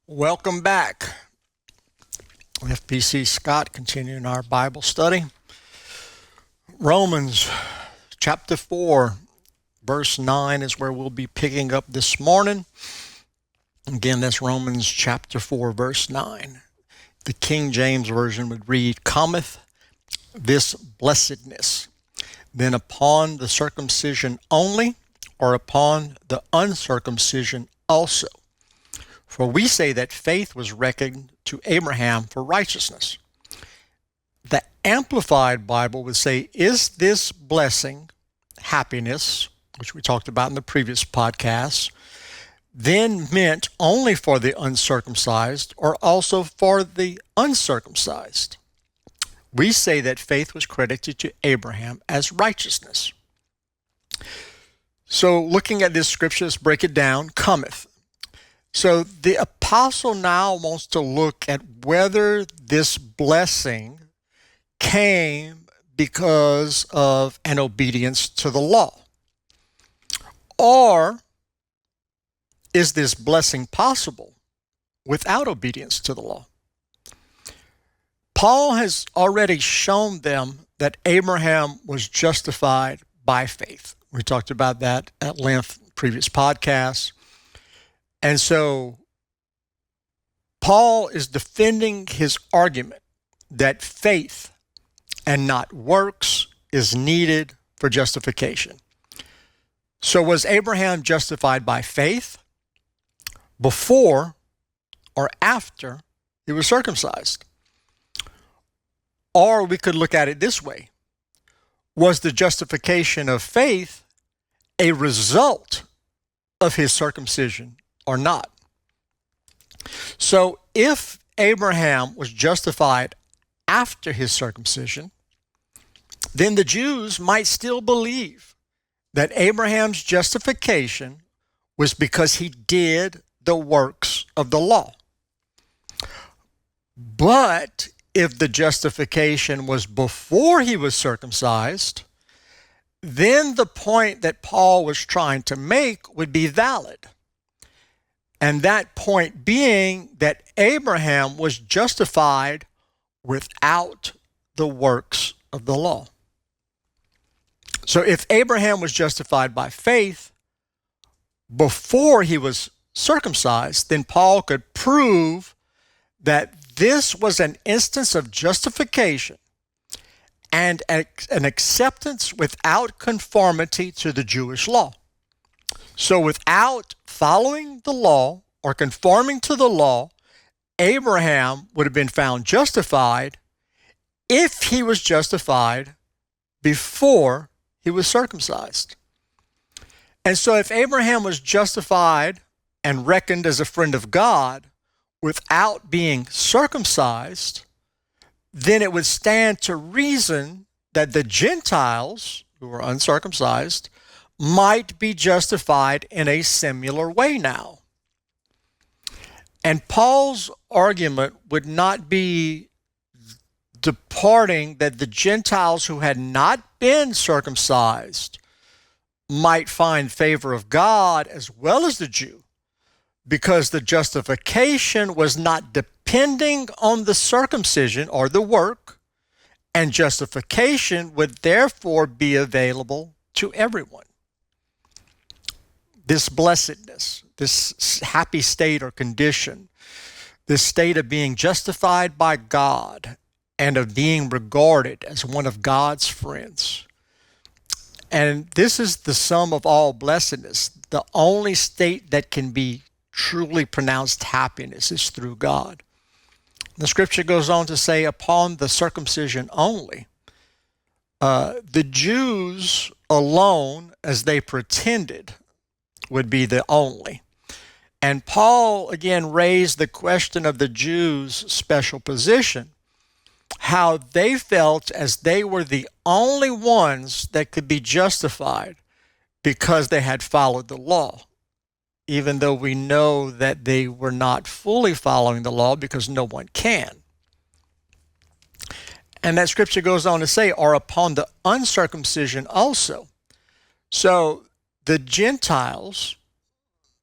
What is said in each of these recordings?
Welcome back. FPC Scott continuing our Bible study. Romans chapter 4, verse 9 is where we'll be picking up this morning. Again, that's Romans chapter 4, verse 9. The King James Version would read, "Cometh this blessedness then upon the circumcision only, or upon the uncircumcision also? For we say that faith was reckoned to Abraham for righteousness." The Amplified Bible would say, "Is this blessing, happiness," which we talked about in the previous podcast, "then meant only for the uncircumcised or also for the uncircumcised? We say that faith was credited to Abraham as righteousness." So looking at this scripture, let's break it down. Cometh. So the apostle now wants to look at whether this blessing came because of an obedience to the law, or is this blessing possible without obedience to the law? Paul has already shown them that Abraham was justified by faith. We talked about that at length in previous podcasts. And so Paul is defending his argument that faith and not works is needed for justification. So was Abraham justified by faith before or after he was circumcised? Or we could look at it this way. Was the justification of faith a result of his circumcision or not? So if Abraham was justified after his circumcision, then the Jews might still believe that Abraham's justification was because he did the works of the law. But if the justification was before he was circumcised, then the point that Paul was trying to make would be valid. And that point being that Abraham was justified without the works of the law. So if Abraham was justified by faith before he was circumcised, then Paul could prove that this was an instance of justification and an acceptance without conformity to the Jewish law. So without following the law or conforming to the law, Abraham would have been found justified if he was justified before he was circumcised. And so if Abraham was justified and reckoned as a friend of God without being circumcised, then it would stand to reason that the Gentiles, who were uncircumcised, might be justified in a similar way now. And Paul's argument would not be departing that the Gentiles who had not been circumcised might find favor of God as well as the Jew, because the justification was not depending on the circumcision or the work, and justification would therefore be available to everyone. This blessedness, this happy state or condition, this state of being justified by God and of being regarded as one of God's friends. And this is the sum of all blessedness. The only state that can be truly pronounced happiness is through God. The scripture goes on to say, upon the circumcision only. The Jews alone, as they pretended, would be the only. And Paul again raised the question of the Jews' special position, how they felt as they were the only ones that could be justified because they had followed the law, even though we know that they were not fully following the law because no one can. And that scripture goes on to say, or upon the uncircumcision also. So the Gentiles,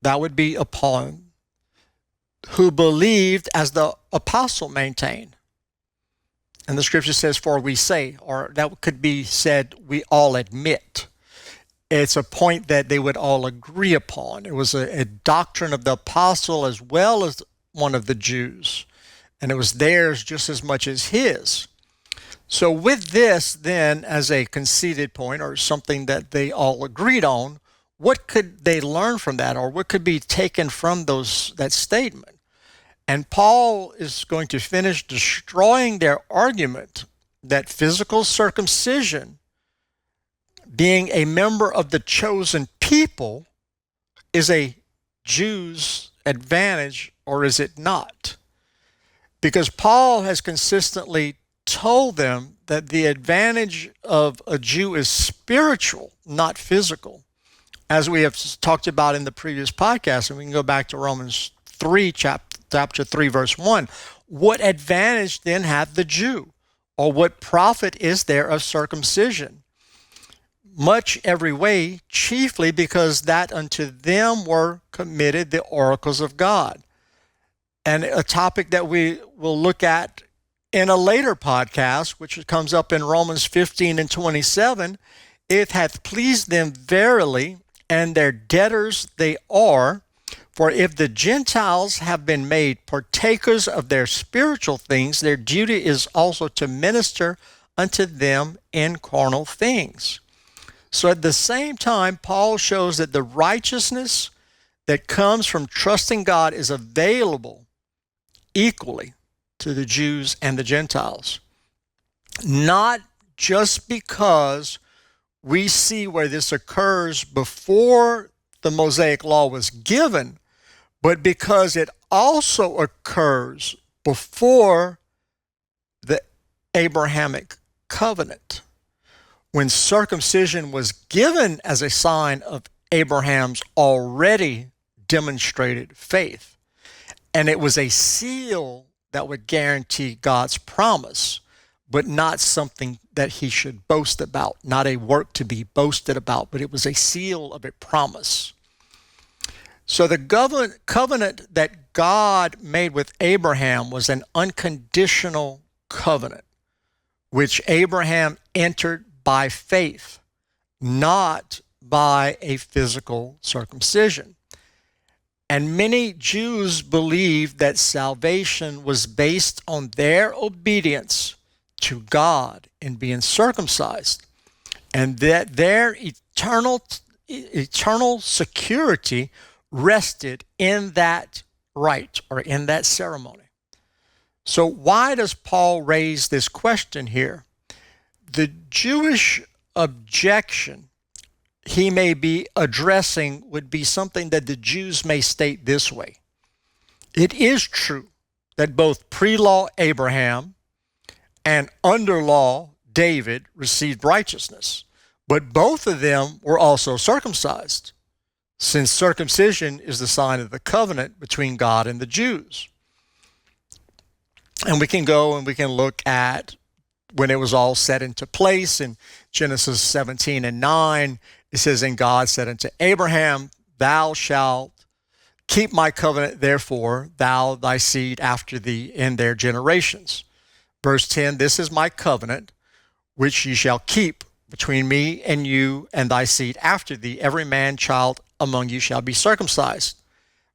that would be upon who believed as the apostle maintained. And the scripture says, for we say, or that could be said, we all admit. It's a point that they would all agree upon. It was a doctrine of the apostle as well as one of the Jews. And it was theirs just as much as his. So with this then as a conceded point or something that they all agreed on, what could they learn from that, or what could be taken from that statement? And Paul is going to finish destroying their argument that physical circumcision, being a member of the chosen people, is a Jew's advantage, or is it not? Because Paul has consistently told them that the advantage of a Jew is spiritual, not physical. As we have talked about in the previous podcast, and we can go back to Romans 3, chapter 3, verse 1. What advantage then hath the Jew? Or what profit is there of circumcision? Much every way, chiefly because that unto them were committed the oracles of God. And a topic that we will look at in a later podcast, which comes up in Romans 15 and 27, it hath pleased them verily, and their debtors they are. For if the Gentiles have been made partakers of their spiritual things, their duty is also to minister unto them in carnal things. So at the same time, Paul shows that the righteousness that comes from trusting God is available equally to the Jews and the Gentiles. Not just because we see where this occurs before the Mosaic law was given, but because it also occurs before the Abrahamic covenant, when circumcision was given as a sign of Abraham's already demonstrated faith. And it was a seal that would guarantee God's promise, but not something that he should boast about, not a work to be boasted about, but it was a seal of a promise. So the covenant that God made with Abraham was an unconditional covenant, which Abraham entered by faith, not by a physical circumcision. And many Jews believed that salvation was based on their obedience to God in being circumcised, and that their eternal security rested in that rite or in that ceremony. So why does Paul raise this question here? The Jewish objection he may be addressing would be something that the Jews may state this way. It is true that both pre-law Abraham and under law David received righteousness, but both of them were also circumcised, since circumcision is the sign of the covenant between God and the Jews. And we can go and we can look at when it was all set into place in Genesis 17 and 9. It says, and God said unto Abraham, thou shalt keep my covenant, therefore, thou, thy seed after thee in their generations. Verse 10, this is my covenant, which ye shall keep between me and you and thy seed after thee. Every man child among you shall be circumcised.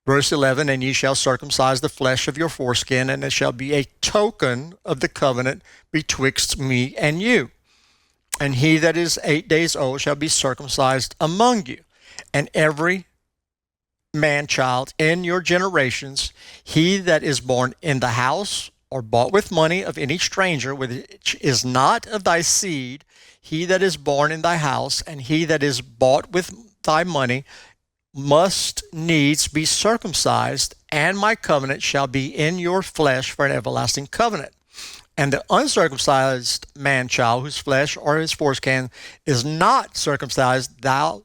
Verse 11, and ye shall circumcise the flesh of your foreskin, and it shall be a token of the covenant betwixt me and you. And he that is 8 days old shall be circumcised among you. And every man-child in your generations, he that is born in the house or bought with money of any stranger, which is not of thy seed, he that is born in thy house, and he that is bought with thy money, must needs be circumcised, and my covenant shall be in your flesh for an everlasting covenant. And the uncircumcised man-child, whose flesh or his foreskin is not circumcised, that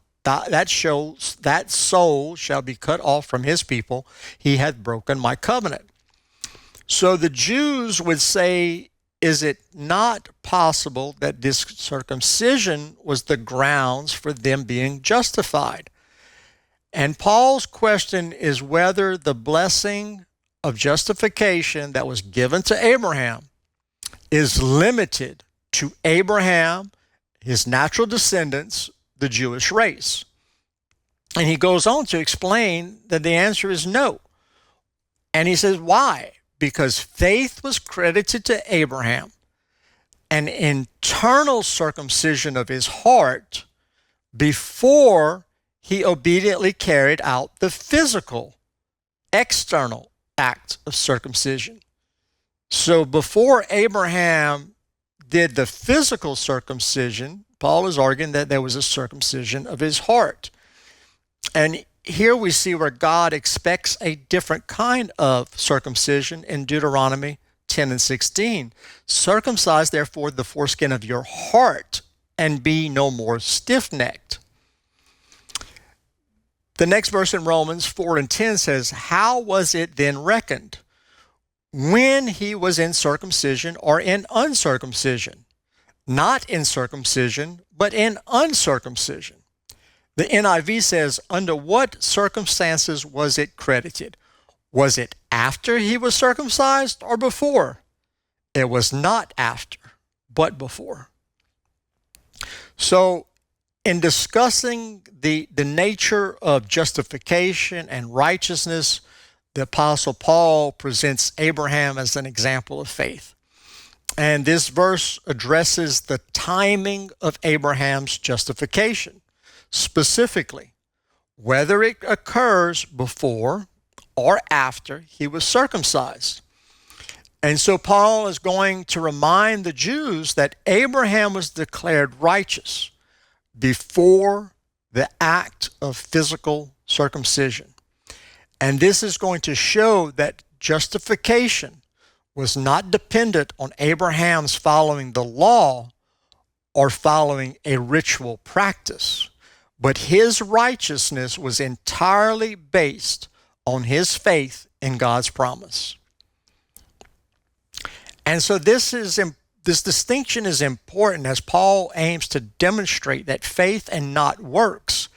soul shall be cut off from his people. He hath broken my covenant. So the Jews would say, is it not possible that this circumcision was the grounds for them being justified? And Paul's question is whether the blessing of justification that was given to Abraham is limited to Abraham, his natural descendants, the Jewish race. And he goes on to explain that the answer is no. And he says, why? Because faith was credited to Abraham, an internal circumcision of his heart, before he obediently carried out the physical, external act of circumcision. So before Abraham did the physical circumcision, Paul is arguing that there was a circumcision of his heart. And here we see where God expects a different kind of circumcision in Deuteronomy 10 and 16. Circumcise, therefore, the foreskin of your heart, and be no more stiff-necked. The next verse in Romans 4 and 10 says, how was it then reckoned? When he was in circumcision or in uncircumcision? Not in circumcision, but in uncircumcision. The NIV says, under what circumstances was it credited? Was it after he was circumcised or before? It was not after, but before. So, in discussing the nature of justification and righteousness, the Apostle Paul presents Abraham as an example of faith. And this verse addresses the timing of Abraham's justification, specifically whether it occurs before or after he was circumcised. And so Paul is going to remind the Jews that Abraham was declared righteous before the act of physical circumcision. And this is going to show that justification was not dependent on Abraham's following the law or following a ritual practice, but his righteousness was entirely based on his faith in God's promise. And so this distinction is important as Paul aims to demonstrate that faith and not works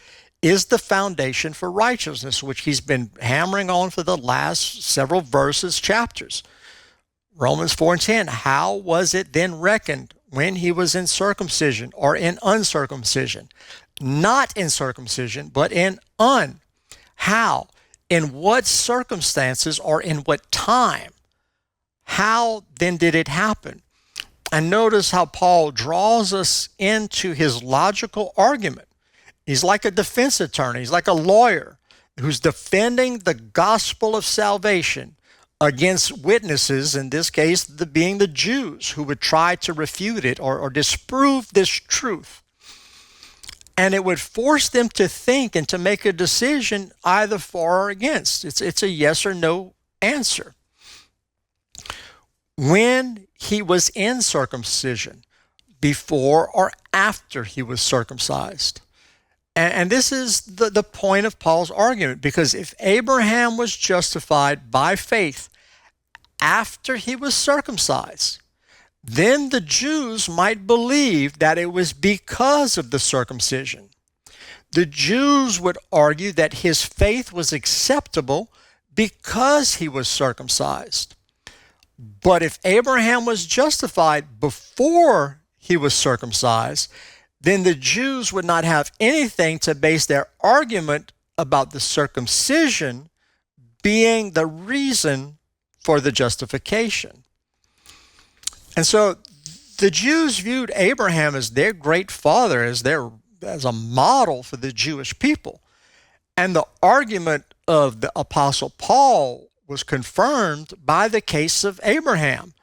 is the foundation for righteousness, which he's been hammering on for the last several verses, chapters. Romans 4 and 10, how was it then reckoned when he was in circumcision or in uncircumcision? Not in circumcision, but in un. How? In what circumstances or in what time? How then did it happen? And notice how Paul draws us into his logical argument. He's like a defense attorney. He's like a lawyer who's defending the gospel of salvation against witnesses, in this case, being the Jews, who would try to refute it or disprove this truth. And it would force them to think and to make a decision either for or against. It's a yes or no answer. When he was in circumcision, before or after he was circumcised. And this is the point of Paul's argument, because if Abraham was justified by faith after he was circumcised, then the Jews might believe that it was because of the circumcision. The Jews would argue that his faith was acceptable because he was circumcised. But if Abraham was justified before he was circumcised, then the Jews would not have anything to base their argument about the circumcision being the reason for the justification. And so the Jews viewed Abraham as their great father, as a model for the Jewish people. And the argument of the Apostle Paul was confirmed by the case of Abraham,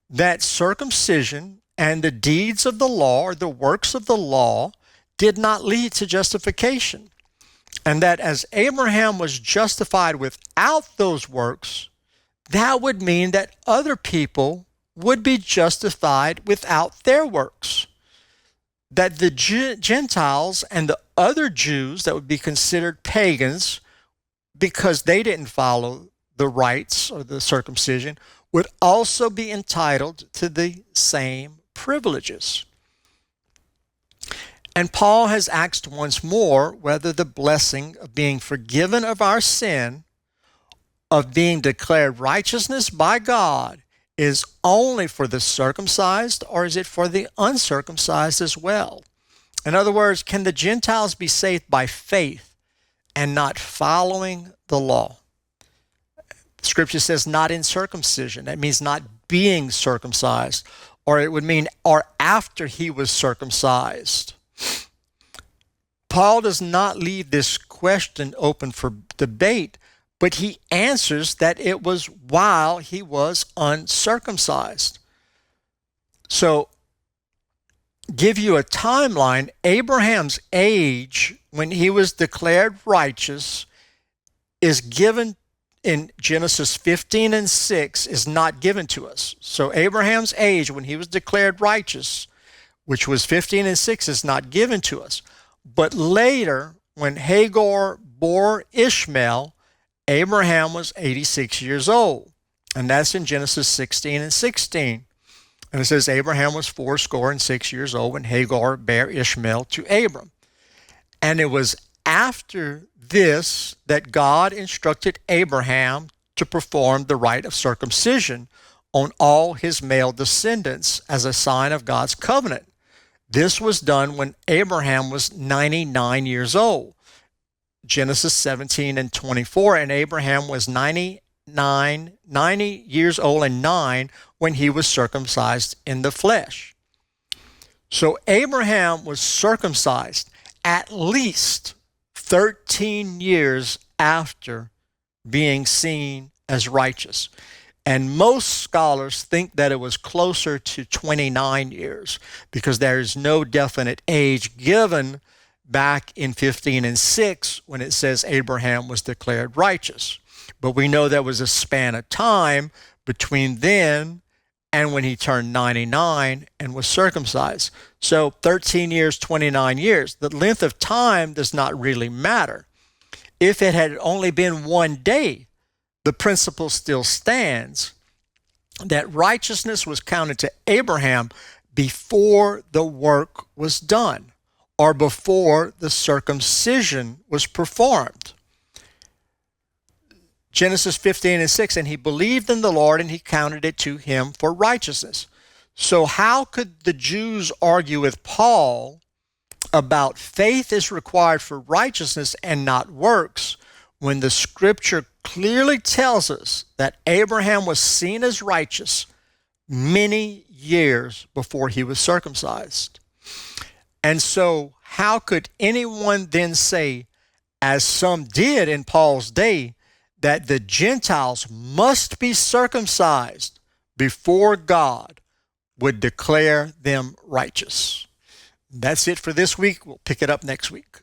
that circumcision and the deeds of the law, or the works of the law, did not lead to justification. And that as Abraham was justified without those works, that would mean that other people would be justified without their works. That the Gentiles and the other Jews that would be considered pagans, because they didn't follow the rites or the circumcision, would also be entitled to the same privileges. And Paul has asked once more whether the blessing of being forgiven of our sin of being declared righteousness by God is only for the circumcised, or is it for the uncircumcised as well? In other words, can the Gentiles be saved by faith and not following the law? Scripture says not in circumcision. That means not being circumcised, or it would mean or after he was circumcised. Paul does not leave this question open for debate, but he answers that it was while he was uncircumcised. So, give you a timeline. Abraham's age when he was declared righteous is given in Genesis 15 and 6 is not given to us. So Abraham's age when he was declared righteous, which was 15 and 6, is not given to us. But later, when Hagar bore Ishmael, Abraham was 86 years old. And that's in Genesis 16 and 16. And it says Abraham was 86 years old when Hagar bare Ishmael to Abram. And it was after this that God instructed Abraham to perform the rite of circumcision on all his male descendants as a sign of God's covenant. This was done when Abraham was 99 years old. Genesis 17 and 24, and Abraham was 90 years old and 9 when he was circumcised in the flesh. So Abraham was circumcised at least 13 years after being seen as righteous. And most scholars think that it was closer to 29 years because there is no definite age given back in 15 and 6 when it says Abraham was declared righteous. But we know there was a span of time between then and when he turned 99 and was circumcised. So 13 years, 29 years. The length of time does not really matter. If it had only been one day, the principle still stands that righteousness was counted to Abraham before the work was done or before the circumcision was performed. Genesis 15 and 6, and he believed in the Lord and he counted it to him for righteousness. So how could the Jews argue with Paul about faith is required for righteousness and not works when the scripture clearly tells us that Abraham was seen as righteous many years before he was circumcised? And so how could anyone then say, as some did in Paul's day, that the Gentiles must be circumcised before God would declare them righteous? That's it for this week. We'll pick it up next week.